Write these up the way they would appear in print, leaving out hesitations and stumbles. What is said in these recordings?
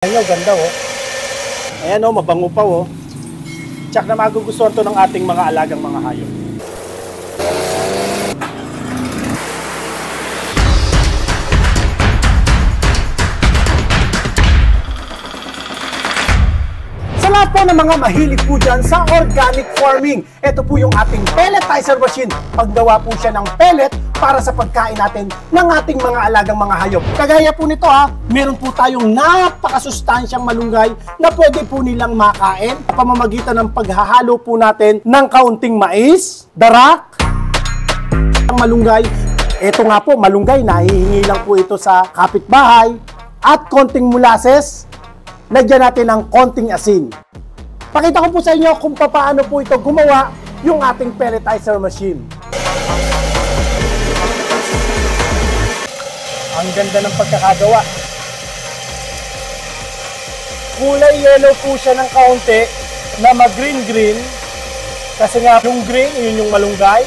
Ayan, ganda oh. Ayan oh, mabango pa oh. Tsak na magugustuhan to ng ating mga alagang mga hayop. Sa lahat po ng mga mahilig po dyan sa organic farming, ito po yung ating pelletizer machine. Paggawa po siya ng pellet para sa pagkain natin ng ating mga alagang mga hayop. Kagaya po nito ha, meron po tayong napakasustansyang malunggay na pwede po nilang makain sa pamamagitan ng paghahalo po natin ng kaunting mais, darak, ang malunggay. Ito nga po, malunggay, nahihingi lang po ito sa kapitbahay at konting molasses. Lagyan natin ng konting asin. Pakita ko po sa inyo kung paano po ito gumawa yung ating pelletizer machine. Ang ganda ng pagkakagawa. Kulay yellow po siya ng kaunti na mag-green-green. Kasi nga yung green, yun yung malunggay.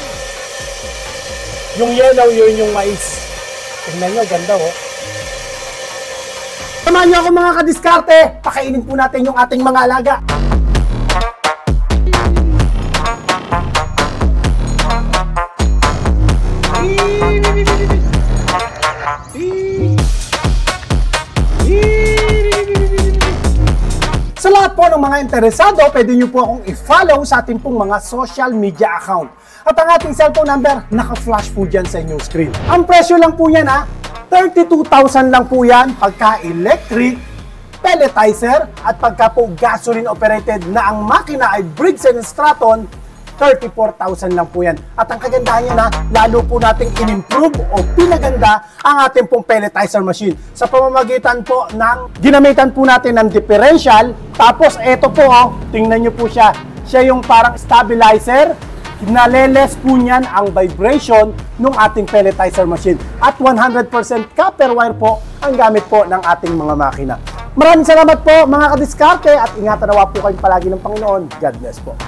Yung yellow, yun yung mais. Tingnan nyo, ganda oh. Samahan nyo ako mga kadiskarte, pakainin po natin yung ating mga alaga. Sa lahat po ng mga interesado, pwede nyo po akong i-follow sa ating pong mga social media account. At ang ating cellphone number, naka-flash po dyan sa inyong screen. Ang presyo lang po yan ha, 32,000 lang po yan pagka electric, pelletizer, at pagka po gasoline operated na ang makina ay Briggs & Stratton, 34,000 lang po yan. At ang kagandahan niya na, lalo po nating in-improve o pinaganda ang ating pong pelletizer machine. Sa pamamagitan po ng, ginamitan po natin ng differential, tapos eto po oh, tingnan nyo po siya. Siya yung parang stabilizer, naleles po niyan ang vibration ng ating pelletizer machine. At 100% copper wire po ang gamit po ng ating mga makina. Maraming salamat po mga kadiskarte at ingatan nawa po kayong palagi ng Panginoon. God bless po.